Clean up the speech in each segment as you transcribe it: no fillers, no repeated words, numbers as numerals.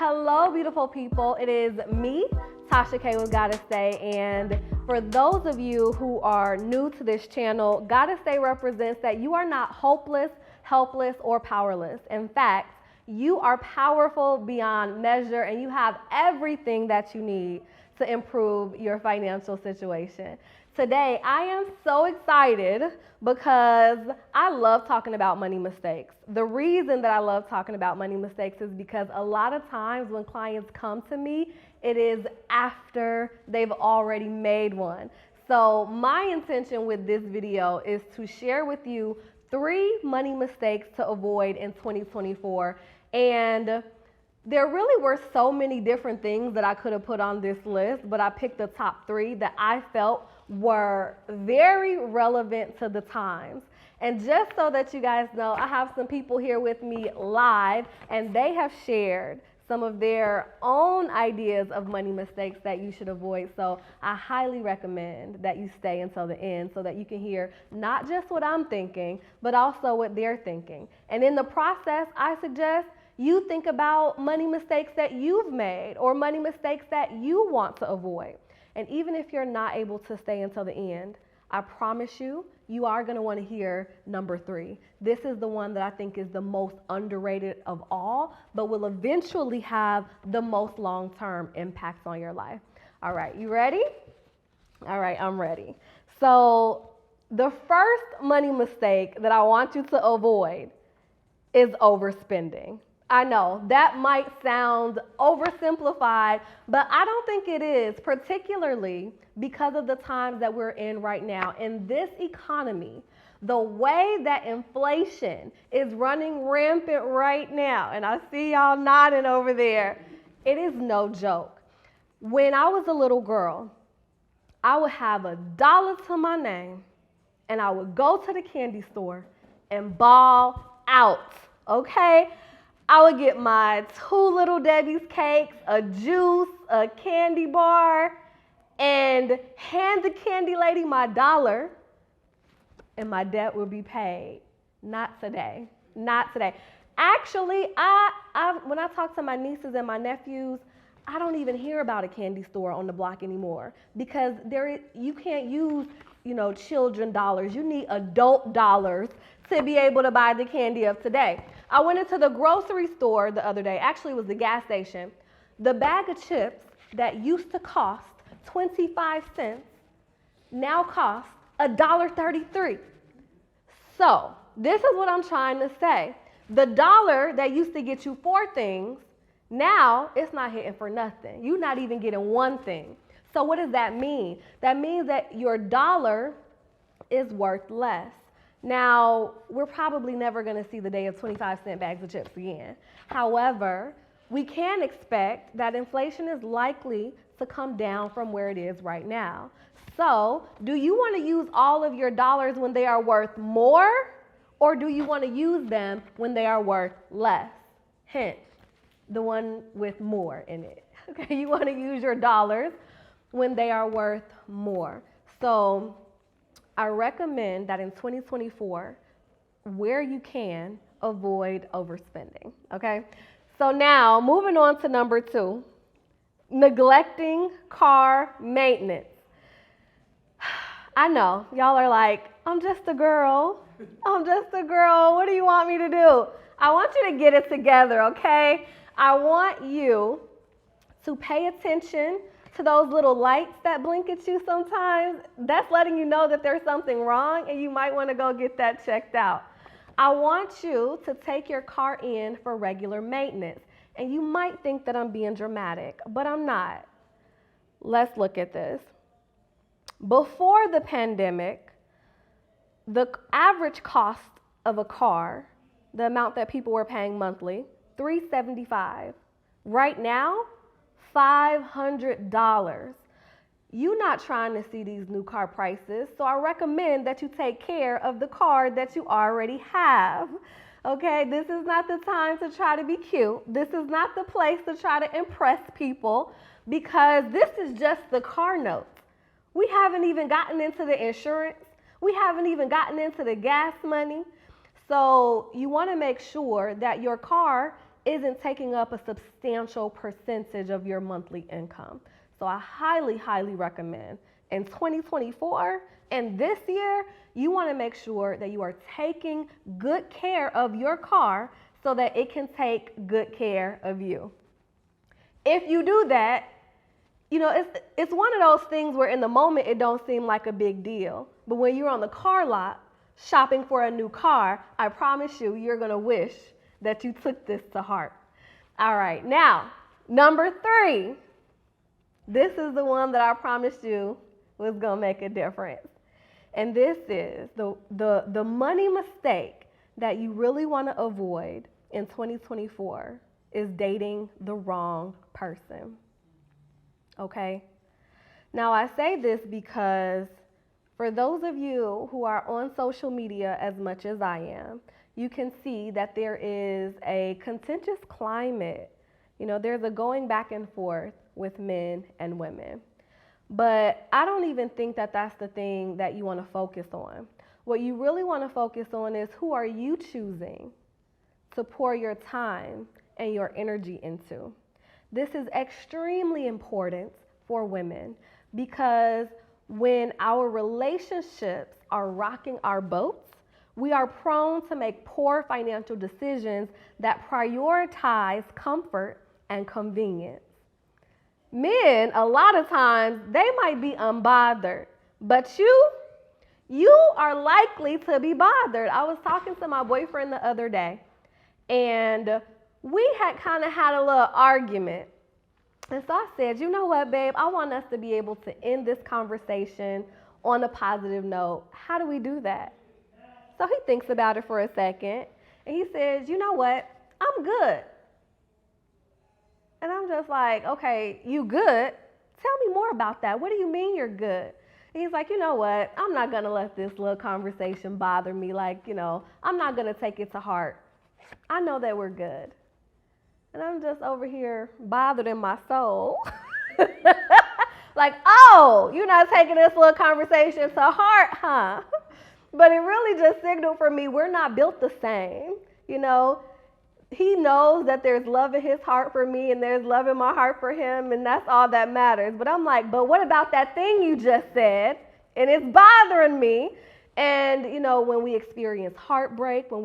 Hello, beautiful people. It is me, Tasha K with Gotta Stay. And for those of you who are new to this channel, Gotta Stay represents that you are not hopeless, helpless, or powerless. In fact, you are powerful beyond measure and you have everything that you need to improve your financial situation. Today, I am so excited because I love talking about money mistakes. The reason that I love talking about money mistakes is because a lot of times when clients come to me, it is after they've already made one. So my intention with this video is to share with you 3 money mistakes to avoid in 2024. And there really were so many different things that I could have put on this list, but I picked the top 3 that I felt were very relevant to the times. And just so that you guys know, I have some people here with me live, and they have shared some of their own ideas of money mistakes that you should avoid. So I highly recommend that you stay until the end so that you can hear not just what I'm thinking, but also what they're thinking. And in the process, I suggest you think about money mistakes that you've made or money mistakes that you want to avoid. And even if you're not able to stay until the end, I promise you, you are going to want to hear number 3. This is the one that I think is the most underrated of all, but will eventually have the most long-term impacts on your life. All right, you ready? All right, I'm ready. So the first money mistake that I want you to avoid is overspending. I know that might sound oversimplified, but I don't think it is, particularly because of the times that we're in right now. In this economy, the way that inflation is running rampant right now, and I see y'all nodding over there, it is no joke. When I was a little girl, I would have $1 to my name, and I would go to the candy store and ball out, okay? I would get my 2 Little Debbie's cakes, a juice, a candy bar, and hand the candy lady my $1, and my debt would be paid. Not today. Not today. Actually, when I talk to my nieces and my nephews, I don't even hear about a candy store on the block anymore because you can't use, children dollars. You need adult dollars to be able to buy the candy of today. I went into the grocery store the other day. Actually, it was the gas station. The bag of chips that used to cost 25 cents now cost $1.33. So this is what I'm trying to say. The $1 that used to get you 4 things, now it's not hitting for nothing. You're not even getting 1 thing. So what does that mean? That means that your $1 is worth less. Now, we're probably never going to see the day of 25-cent bags of chips again. However, we can expect that inflation is likely to come down from where it is right now. So, do you want to use all of your dollars when they are worth more, or do you want to use them when they are worth less? Hint, the one with more in it. Okay, you want to use your dollars when they are worth more. So, I recommend that in 2024, where you can, avoid overspending, okay? So now, moving on to number 2, neglecting car maintenance. I know, y'all are like, I'm just a girl. I'm just a girl. What do you want me to do? I want you to get it together, okay? I want you to pay attention to those little lights that blink at you sometimes. That's letting you know that there's something wrong and you might want to go get that checked out. I want you to take your car in for regular maintenance. And you might think that I'm being dramatic, but I'm not. Let's look at this. Before the pandemic, the average cost of a car, the amount that people were paying monthly, $375. Right now, $500. You're not trying to see these new car prices, so I recommend that you take care of the car that you already have. Okay, this is not the time to try to be cute. This is not the place to try to impress people because this is just the car note. We haven't even gotten into the insurance. We haven't even gotten into the gas money. So you want to make sure that your car isn't taking up a substantial percentage of your monthly income. So I highly, highly recommend in 2024 and this year, you want to make sure that you are taking good care of your car so that it can take good care of you. If you do that, it's one of those things where in the moment it don't seem like a big deal. But when you're on the car lot shopping for a new car, I promise you, you're going to wish that you took this to heart. All right, now, number 3. This is the one that I promised you was going to make a difference. And this is the money mistake that you really want to avoid in 2024 is dating the wrong person. Okay? Now, I say this because for those of you who are on social media as much as I am, you can see that there is a contentious climate. There's a going back and forth with men and women. But I don't even think that that's the thing that you want to focus on. What you really want to focus on is who are you choosing to pour your time and your energy into. This is extremely important for women because when our relationships are rocking our boats, we are prone to make poor financial decisions that prioritize comfort and convenience. Men, a lot of times, they might be unbothered, but you are likely to be bothered. I was talking to my boyfriend the other day, and we had kind of had a little argument. And so I said, you know what, babe, I want us to be able to end this conversation on a positive note. How do we do that? So he thinks about it for a second, and he says, you know what, I'm good. And I'm just like, okay, you good? Tell me more about that. What do you mean you're good? And he's like, you know what? I'm not going to let this little conversation bother me. I'm not going to take it to heart. I know that we're good. And I'm just over here bothered in my soul. Like, oh, you're not taking this little conversation to heart, huh? But it really just signaled for me we're not built the same, He knows that there's love in his heart for me and there's love in my heart for him, and that's all that matters. But I'm like, but what about that thing you just said? And it's bothering me. And, when we experience heartbreak, when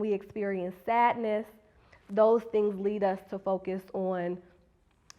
we experience sadness, those things lead us to focus on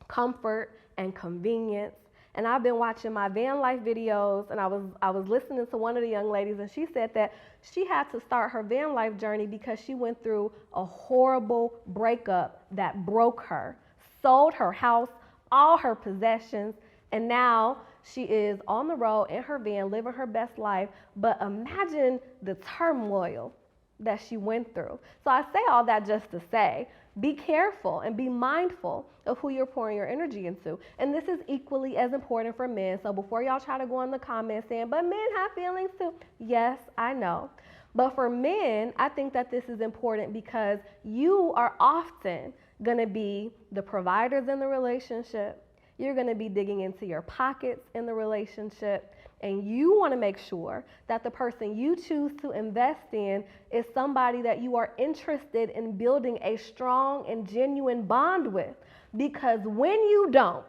comfort and convenience. And I've been watching my van life videos, and I was listening to one of the young ladies, and she said that she had to start her van life journey because she went through a horrible breakup that broke her, sold her house, all her possessions, and now she is on the road in her van living her best life. But imagine the turmoil that she went through. So I say all that just to say, be careful and be mindful of who you're pouring your energy into. And this is equally as important for men. So before y'all try to go in the comments saying, but men have feelings too. Yes, I know. But for men, I think that this is important because you are often going to be the providers in the relationship. You're going to be digging into your pockets in the relationship. And you want to make sure that the person you choose to invest in is somebody that you are interested in building a strong and genuine bond with. Because when you don't,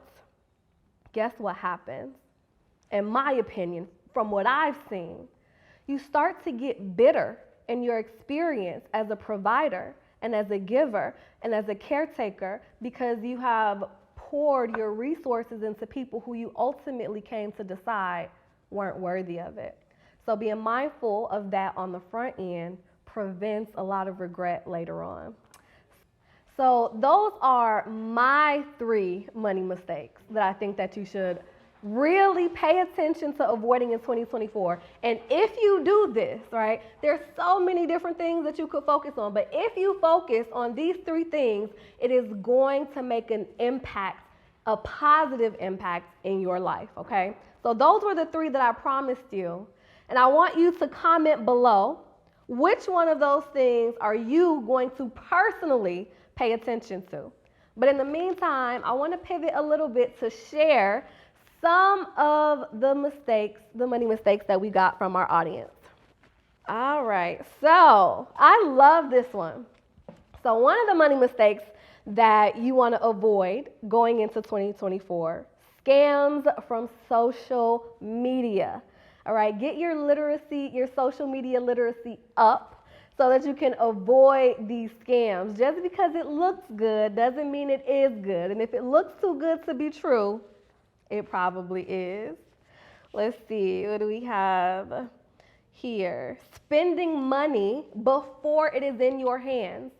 guess what happens? In my opinion, from what I've seen, you start to get bitter in your experience as a provider and as a giver and as a caretaker because you have poured your resources into people who you ultimately came to decide weren't worthy of it. So being mindful of that on the front end prevents a lot of regret later on. So those are my 3 money mistakes that I think that you should really pay attention to avoiding in 2024. And if you do this, right, there's so many different things that you could focus on. But if you focus on these 3 things, it is going to make an impact, a positive impact in your life, okay? So those were the 3 that I promised you. And I want you to comment below which one of those things are you going to personally pay attention to. But in the meantime, I want to pivot a little bit to share some of the mistakes, the money mistakes that we got from our audience. All right, so I love this one. So one of the money mistakes that you want to avoid going into 2024, scams from social media. All right, get your literacy, your social media literacy up so that you can avoid these scams. Just because it looks good doesn't mean it is good. And if it looks too good to be true, it probably is. Let's see, what do we have here? Spending money before it is in your hands.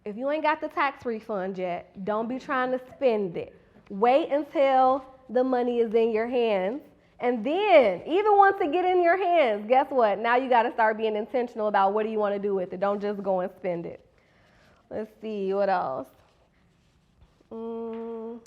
If you ain't got the tax refund yet, don't be trying to spend it. Wait until the money is in your hands. And then, even once it get in your hands, guess what? Now you got to start being intentional about what do you want to do with it. Don't just go and spend it. Let's see, what else? Oh,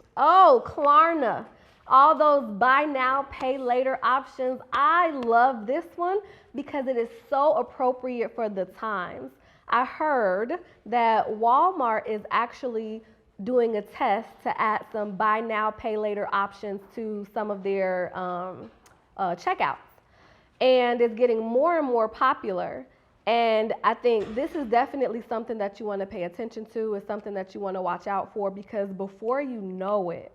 Klarna. All those buy now, pay later options. I love this one because it is so appropriate for the times. I heard that Walmart is actually doing a test to add some buy now, pay later options to some of their checkouts. And it's getting more and more popular. And I think this is definitely something that you want to pay attention to. It's something that you want to watch out for, because before you know it,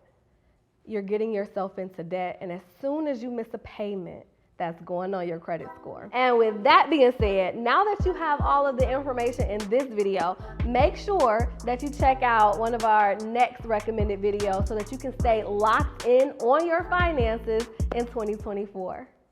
you're getting yourself into debt. And as soon as you miss a payment, that's going on your credit score. And with that being said, now that you have all of the information in this video, make sure that you check out one of our next recommended videos so that you can stay locked in on your finances in 2024.